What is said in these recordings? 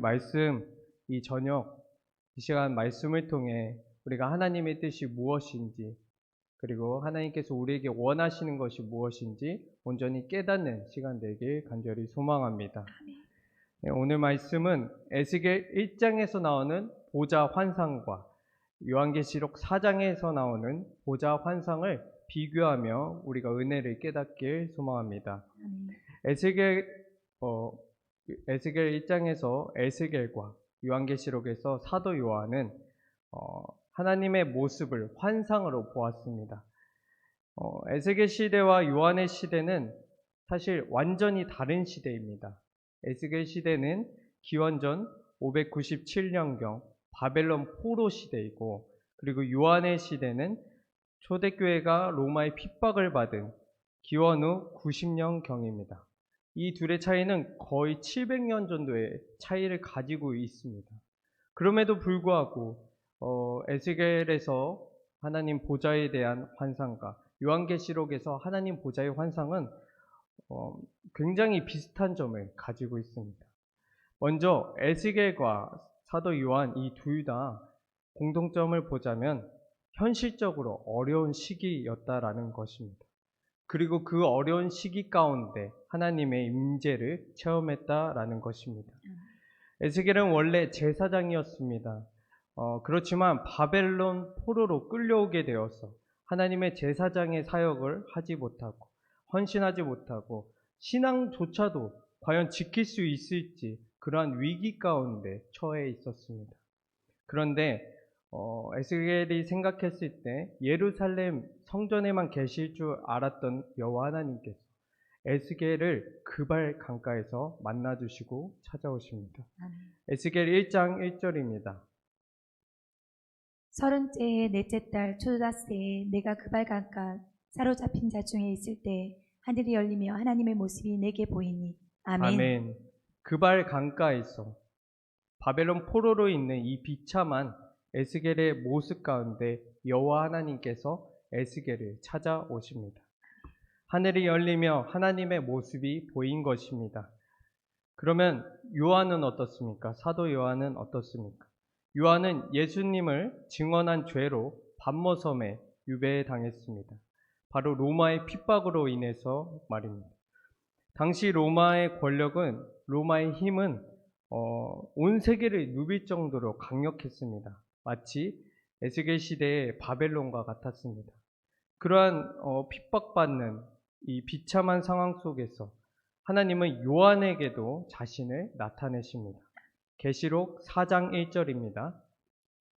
말씀, 이 저녁, 이 시간 말씀을 통해 우리가 하나님의 뜻이 무엇인지, 그리고 하나님께서 우리에게 원하시는 것이 무엇인지 온전히 깨닫는 시간 되길 간절히 소망합니다. 네, 오늘 말씀은 에스겔 1장에서 나오는 보좌 환상과 요한계시록 4장에서 나오는 보좌 환상을 비교하며 우리가 은혜를 깨닫길 소망합니다. 에스겔 1장에서 에스겔과 요한계시록에서 사도 요한은 하나님의 모습을 환상으로 보았습니다. 에스겔 시대와 요한의 시대는 사실 완전히 다른 시대입니다. 에스겔 시대는 기원전 597년경 바벨론 포로 시대이고, 그리고 요한의 시대는 초대교회가 로마의 핍박을 받은 기원 후 90년경입니다. 이 둘의 차이는 거의 700년 정도의 차이를 가지고 있습니다. 그럼에도 불구하고 에스겔에서 하나님 보좌에 대한 환상과 요한계시록에서 하나님 보좌의 환상은 굉장히 비슷한 점을 가지고 있습니다. 먼저 에스겔과 사도 요한 이 둘 다 공통점을 보자면 현실적으로 어려운 시기였다라는 것입니다. 그리고 그 어려운 시기 가운데 하나님의 임재를 체험했다라는 것입니다. 에스겔은 원래 제사장이었습니다. 그렇지만 바벨론 포로로 끌려오게 되어서 하나님의 제사장의 사역을 하지 못하고 헌신하지 못하고 신앙조차도 과연 지킬 수 있을지 그러한 위기 가운데 처해 있었습니다. 그런데 에스겔이 생각했을 때 예루살렘 성전에만 계실 줄 알았던 여호와 하나님께서 에스겔을 그발 강가에서 만나주시고 찾아오십니다. 에스겔 1장 1절입니다. 30째의 넷째 달 초다새에 내가 그발 강가 사로잡힌 자 중에 있을 때 하늘이 열리며 하나님의 모습이 내게 보이니. 아멘. 아멘. 그발 강가에서 바벨론 포로로 있는 이 비참한 에스겔의 모습 가운데 여호와 하나님께서 에스겔을 찾아오십니다. 하늘이 열리며 하나님의 모습이 보인 것입니다. 그러면 요한은 어떻습니까? 사도 요한은 어떻습니까? 요한은 예수님을 증언한 죄로 pat모섬에 유배당했습니다. 바로 로마의 핍박으로 인해서 말입니다. 당시 로마의 권력은, 로마의 힘은 온 세계를 누빌 정도로 강력했습니다. 마치 에스겔 시대의 바벨론과 같았습니다. 그러한 핍박받는 이 비참한 상황 속에서 하나님은 요한에게도 자신을 나타내십니다. 계시록 4장 1절입니다.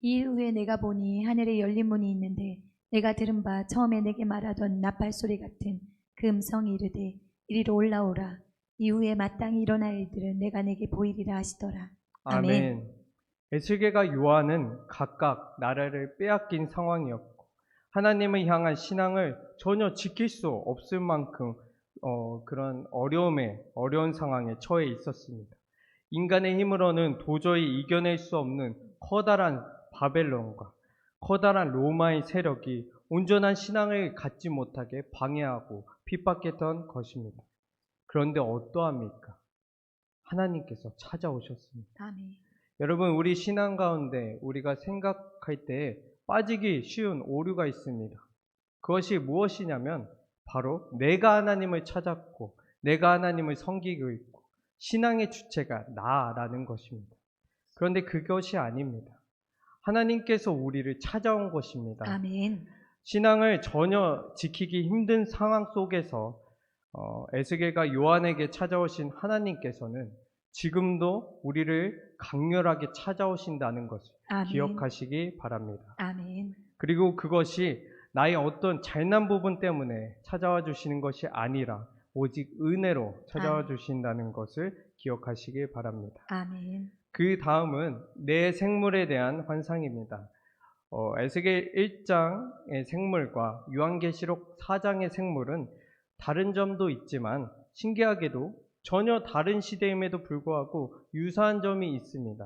이후에 내가 보니 하늘에 열린 문이 있는데 내가 들은 바 처음에 내게 말하던 나팔 소리 같은 그 음성이 이르되 이리로 올라오라. 이후에 마땅히 일어날 일들을 내가 내게 보이리라 하시더라. 아멘. 에스겔과 요한은 각각 나라를 빼앗긴 상황이었고 하나님을 향한 신앙을 전혀 지킬 수 없을 만큼 그런 어려운 상황에 처해 있었습니다. 인간의 힘으로는 도저히 이겨낼 수 없는 커다란 바벨론과 커다란 로마의 세력이 온전한 신앙을 갖지 못하게 방해하고 핍박했던 것입니다. 그런데 어떠합니까? 하나님께서 찾아오셨습니다. 아멘. 여러분, 우리 신앙 가운데 우리가 생각할 때 빠지기 쉬운 오류가 있습니다. 그것이 무엇이냐면 바로 내가 하나님을 찾았고 내가 하나님을 섬기고 있고 신앙의 주체가 나라는 것입니다. 그런데 그것이 아닙니다. 하나님께서 우리를 찾아온 것입니다. 아멘. 신앙을 전혀 지키기 힘든 상황 속에서 에스겔과 요한에게 찾아오신 하나님께서는 지금도 우리를 강렬하게 찾아오신다는 것을 아멘. 기억하시기 바랍니다. 아멘. 그리고 그것이 나의 어떤 잘난 부분 때문에 찾아와 주시는 것이 아니라 오직 은혜로 찾아와 주신다는 것을 기억하시기 바랍니다. 아멘. 그 다음은 내 생물에 대한 환상입니다. 에스겔 1장의 생물과 요한계시록 4장의 생물은 다른 점도 있지만 신기하게도 전혀 다른 시대임에도 불구하고 유사한 점이 있습니다.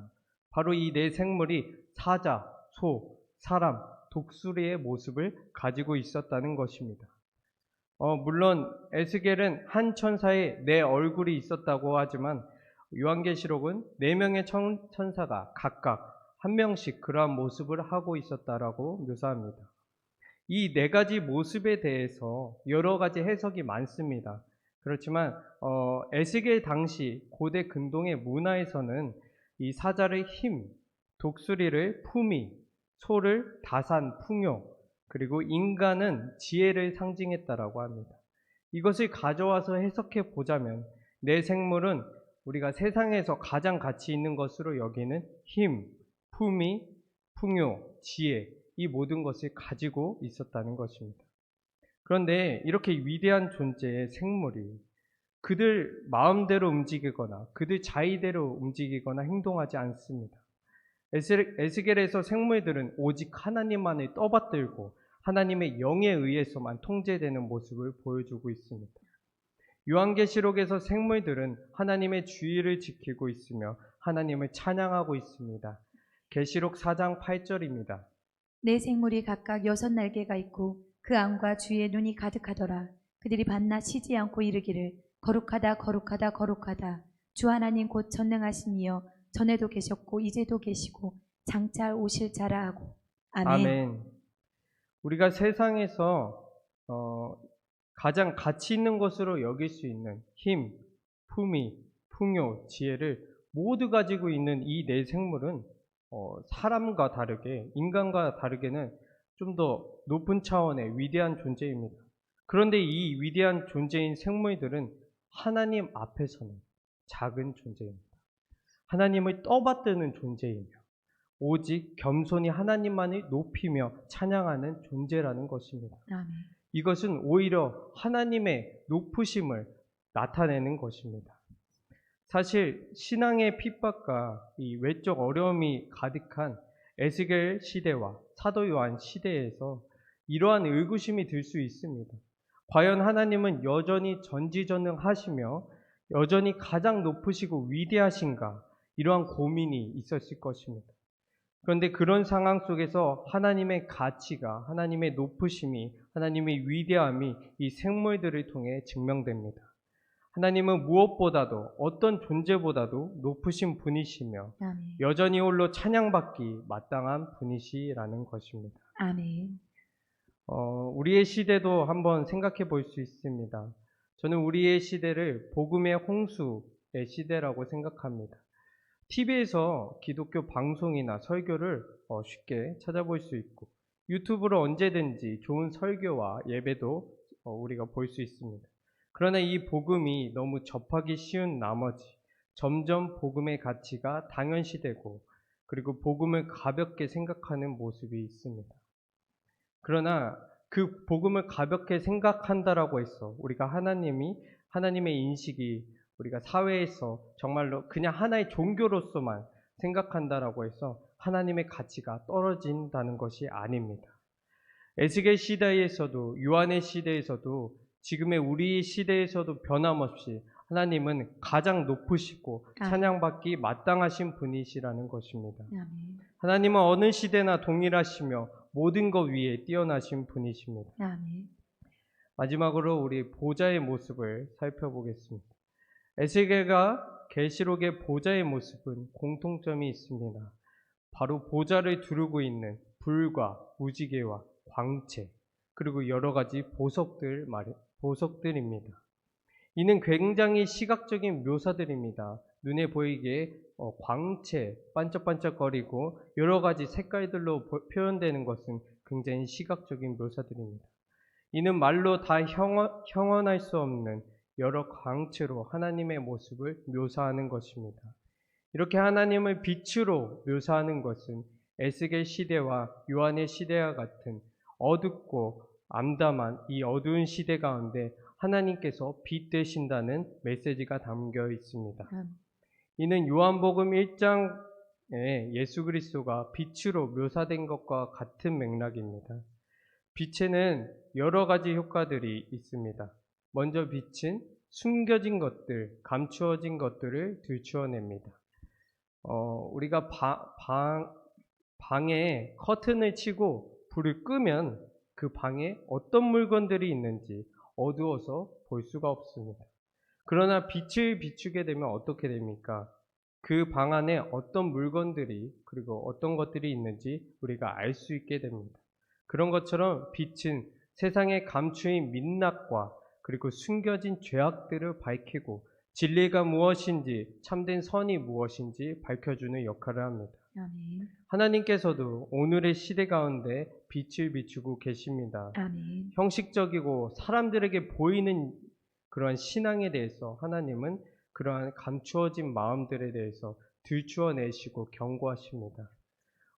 바로 이 네 생물이 사자, 소, 사람, 독수리의 모습을 가지고 있었다는 것입니다. 물론 에스겔은 한 천사의 네 얼굴이 있었다고 하지만 요한계시록은 4명의 천사가 각각 한 명씩 그러한 모습을 하고 있었다라고 묘사합니다. 이 4가지 모습에 대해서 여러 가지 해석이 많습니다. 그렇지만 에스겔 당시 고대 근동의 문화에서는 이 사자를 힘, 독수리를 품위, 소를 다산, 풍요, 그리고 인간은 지혜를 상징했다라고 합니다. 이것을 가져와서 해석해 보자면 내 생물은 우리가 세상에서 가장 가치 있는 것으로 여기는 힘, 품위, 풍요, 지혜, 이 모든 것을 가지고 있었다는 것입니다. 그런데 이렇게 위대한 존재의 생물이 그들 마음대로 움직이거나 그들 자의대로 움직이거나 행동하지 않습니다. 에스겔에서 생물들은 오직 하나님만을 떠받들고 하나님의 영에 의해서만 통제되는 모습을 보여주고 있습니다. 요한계시록에서 생물들은 하나님의 주의를 지키고 있으며 하나님을 찬양하고 있습니다. 계시록 4장 8절입니다. 내 생물이 각각 6날개가 있고 그 안과 주의 눈이 가득하더라. 그들이 밤낮 쉬지 않고 이르기를 거룩하다 거룩하다 거룩하다 주 하나님 곧 전능하신 이여 전에도 계셨고 이제도 계시고 장차 오실 자라 하고. 아멘. 아멘. 우리가 세상에서 가장 가치 있는 것으로 여길 수 있는 힘, 품위, 풍요, 지혜를 모두 가지고 있는 이 네 생물은 사람과 다르게, 인간과 다르게는 좀 더 높은 차원의 위대한 존재입니다. 그런데 이 위대한 존재인 생물들은 하나님 앞에서는 작은 존재입니다. 하나님을 떠받드는 존재이며 오직 겸손히 하나님만을 높이며 찬양하는 존재라는 것입니다. 아멘. 이것은 오히려 하나님의 높으심을 나타내는 것입니다. 사실 신앙의 핍박과 이 외적 어려움이 가득한 에스겔 시대와 사도 요한 시대에서 이러한 의구심이 들 수 있습니다. 과연 하나님은 여전히 전지전능하시며 여전히 가장 높으시고 위대하신가? 이러한 고민이 있었을 것입니다. 그런데 그런 상황 속에서 하나님의 가치가, 하나님의 높으심이, 하나님의 위대함이 이 생물들을 통해 증명됩니다. 하나님은 무엇보다도 어떤 존재보다도 높으신 분이시며 아멘. 여전히 홀로 찬양받기 마땅한 분이시라는 것입니다. 아멘. 우리의 시대도 한번 생각해 볼 수 있습니다. 저는 우리의 시대를 복음의 홍수의 시대라고 생각합니다. TV에서 기독교 방송이나 설교를 쉽게 찾아볼 수 있고 유튜브로 언제든지 좋은 설교와 예배도 우리가 볼 수 있습니다. 그러나 이 복음이 너무 접하기 쉬운 나머지 점점 복음의 가치가 당연시되고 그리고 복음을 가볍게 생각하는 모습이 있습니다. 그러나 그 복음을 가볍게 생각한다라고 해서 우리가 하나님의 인식이 우리가 사회에서 정말로 그냥 하나의 종교로서만 생각한다라고 해서 하나님의 가치가 떨어진다는 것이 아닙니다. 에스겔 시대에서도 요한의 시대에서도 지금의 우리 시대에서도 변함없이 하나님은 가장 높으시고 찬양받기 마땅하신 분이시라는 것입니다. 아멘. 하나님은 어느 시대나 동일하시며 모든 것 위에 뛰어나신 분이십니다. 아멘. 마지막으로 우리 보좌의 모습을 살펴보겠습니다. 에스겔과 계시록의 보좌의 모습은 공통점이 있습니다. 바로 보좌를 두르고 있는 불과 무지개와 광채 그리고 여러 가지 보석들입니다. 이는 굉장히 시각적인 묘사들입니다. 눈에 보이게 광채, 반짝반짝거리고 여러 가지 색깔들로 표현되는 것은 굉장히 시각적인 묘사들입니다. 이는 말로 다 형언할 수 없는 여러 광채로 하나님의 모습을 묘사하는 것입니다. 이렇게 하나님을 빛으로 묘사하는 것은 에스겔 시대와 요한의 시대와 같은 어둡고 암담한 이 어두운 시대 가운데 하나님께서 빛 되신다는 메시지가 담겨 있습니다. 이는 요한복음 1장에 예수 그리스도가 빛으로 묘사된 것과 같은 맥락입니다. 빛에는 여러 가지 효과들이 있습니다. 먼저 빛은 숨겨진 것들, 감추어진 것들을 들추어냅니다. 우리가 방에 커튼을 치고 불을 끄면 그 방에 어떤 물건들이 있는지 어두워서 볼 수가 없습니다. 그러나 빛을 비추게 되면 어떻게 됩니까? 그 방 안에 어떤 물건들이 그리고 어떤 것들이 있는지 우리가 알 수 있게 됩니다. 그런 것처럼 빛은 세상에 감추인 민낯과 그리고 숨겨진 죄악들을 밝히고 진리가 무엇인지 참된 선이 무엇인지 밝혀주는 역할을 합니다. 아멘. 하나님께서도 오늘의 시대 가운데 빛을 비추고 계십니다. 아멘. 형식적이고 사람들에게 보이는 그러한 신앙에 대해서 하나님은 그러한 감추어진 마음들에 대해서 들추어내시고 경고하십니다.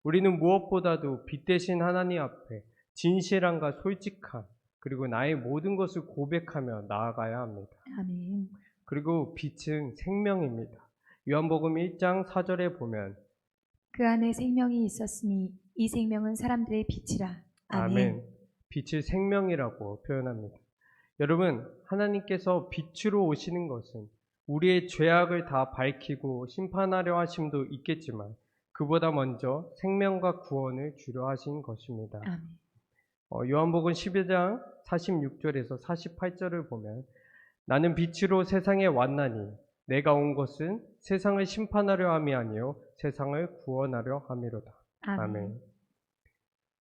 우리는 무엇보다도 빛 대신 하나님 앞에 진실함과 솔직함 그리고 나의 모든 것을 고백하며 나아가야 합니다. 아멘. 그리고 빛은 생명입니다. 요한복음 1장 4절에 보면 그 안에 생명이 있었으니 이 생명은 사람들의 빛이라. 아멘. 빛을 생명이라고 표현합니다. 여러분, 하나님께서 빛으로 오시는 것은 우리의 죄악을 다 밝히고 심판하려 하심도 있겠지만 그보다 먼저 생명과 구원을 주려 하신 것입니다. 아멘. 요한복음 12장 46절에서 48절을 보면 나는 빛으로 세상에 왔나니 내가 온 것은 세상을 심판하려 함이 아니요 세상을 구원하려 함이로다. 아멘.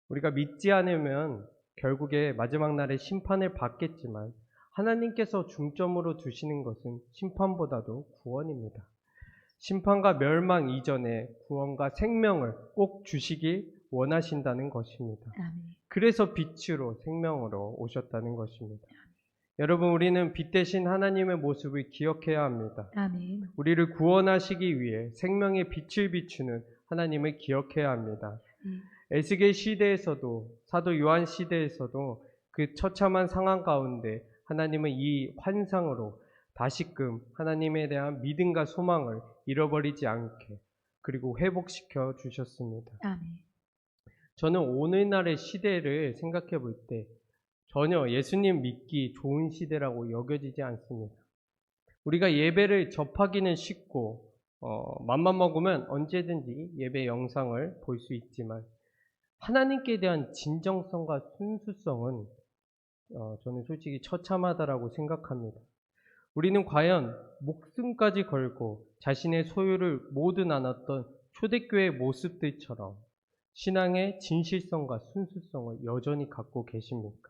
우리가 믿지 않으면 결국에 마지막 날에 심판을 받겠지만 하나님께서 중점으로 두시는 것은 심판보다도 구원입니다. 심판과 멸망 이전에 구원과 생명을 꼭 주시길 원하신다는 것입니다. 아멘. 그래서 빛으로 생명으로 오셨다는 것입니다. 여러분, 우리는 빛 대신 하나님의 모습을 기억해야 합니다. 아멘. 우리를 구원하시기 위해 생명의 빛을 비추는 하나님을 기억해야 합니다. 에스겔 시대에서도 사도 요한 시대에서도 그 처참한 상황 가운데 하나님은 이 환상으로 다시금 하나님에 대한 믿음과 소망을 잃어버리지 않게 그리고 회복시켜 주셨습니다. 아멘. 저는 오늘날의 시대를 생각해 볼 때 전혀 예수님 믿기 좋은 시대라고 여겨지지 않습니다. 우리가 예배를 접하기는 쉽고 맘만 먹으면 언제든지 예배 영상을 볼 수 있지만 하나님께 대한 진정성과 순수성은 저는 솔직히 처참하다라고 생각합니다. 우리는 과연 목숨까지 걸고 자신의 소유를 모두 나눴던 초대교회 모습들처럼 신앙의 진실성과 순수성을 여전히 갖고 계십니까?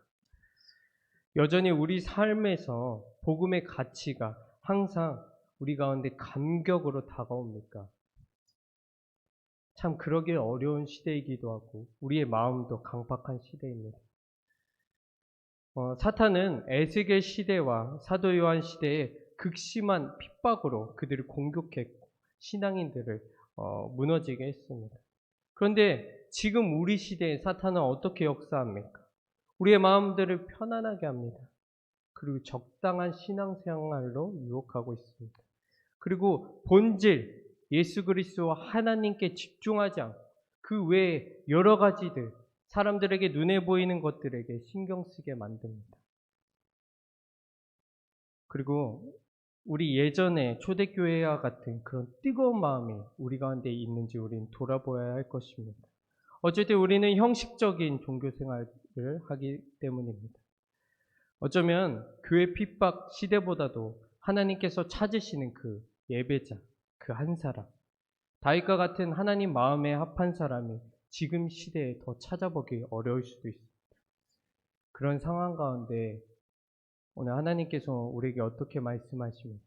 여전히 우리 삶에서 복음의 가치가 항상 우리 가운데 감격으로 다가옵니까? 참 그러기 어려운 시대이기도 하고 우리의 마음도 강팍한 시대입니다. 사탄은 에스겔 시대와 사도 요한 시대의 극심한 핍박으로 그들을 공격했고 신앙인들을 무너지게 했습니다. 그런데 지금 우리 시대에 사탄은 어떻게 역사합니까? 우리의 마음들을 편안하게 합니다. 그리고 적당한 신앙생활로 유혹하고 있습니다. 그리고 본질 예수 그리스도와 하나님께 집중하지 않고 그 외에 여러 가지들 사람들에게 눈에 보이는 것들에게 신경 쓰게 만듭니다. 그리고 우리 예전에 초대교회와 같은 그런 뜨거운 마음이 우리 가운데 있는지 우리는 돌아보아야 할 것입니다. 어쨌든 우리는 형식적인 종교생활을 하기 때문입니다. 어쩌면 교회 핍박 시대보다도 하나님께서 찾으시는 그 예배자, 그 한 사람, 다윗과 같은 하나님 마음에 합한 사람이 지금 시대에 더 찾아보기 어려울 수도 있습니다. 그런 상황 가운데 오늘 하나님께서 우리에게 어떻게 말씀하십니까?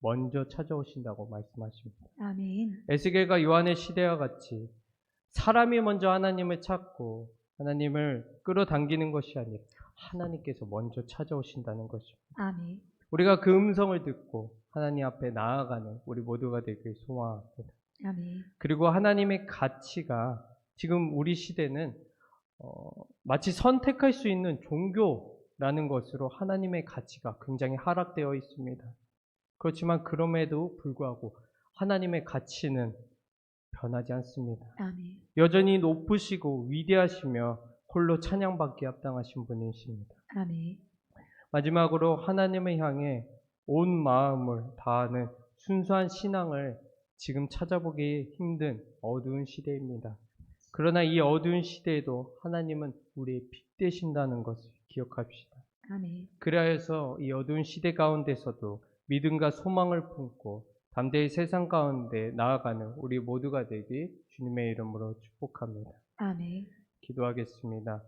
먼저 찾아오신다고 말씀하십니다. 아멘. 에스겔과 요한의 시대와 같이 사람이 먼저 하나님을 찾고 하나님을 끌어당기는 것이 아니라 하나님께서 먼저 찾아오신다는 것입니다. 아멘. 우리가 그 음성을 듣고 하나님 앞에 나아가는 우리 모두가 되길 소망합니다. 아멘. 그리고 하나님의 가치가 지금 우리 시대는 마치 선택할 수 있는 종교라는 것으로 하나님의 가치가 굉장히 하락되어 있습니다. 그렇지만 그럼에도 불구하고 하나님의 가치는 변하지 않습니다. 아멘. 여전히 높으시고 위대하시며 홀로 찬양받기 합당하신 분이십니다. 아멘. 마지막으로 하나님을 향해 온 마음을 다하는 순수한 신앙을 지금 찾아보기 힘든 어두운 시대입니다. 그러나 이 어두운 시대에도 하나님은 우리의 빛 되신다는 것을 기억합시다. 아멘. 그래서 이 어두운 시대 가운데서도 믿음과 소망을 품고 담대히 세상 가운데 나아가는 우리 모두가 되기 주님의 이름으로 축복합니다. 아멘. 기도하겠습니다.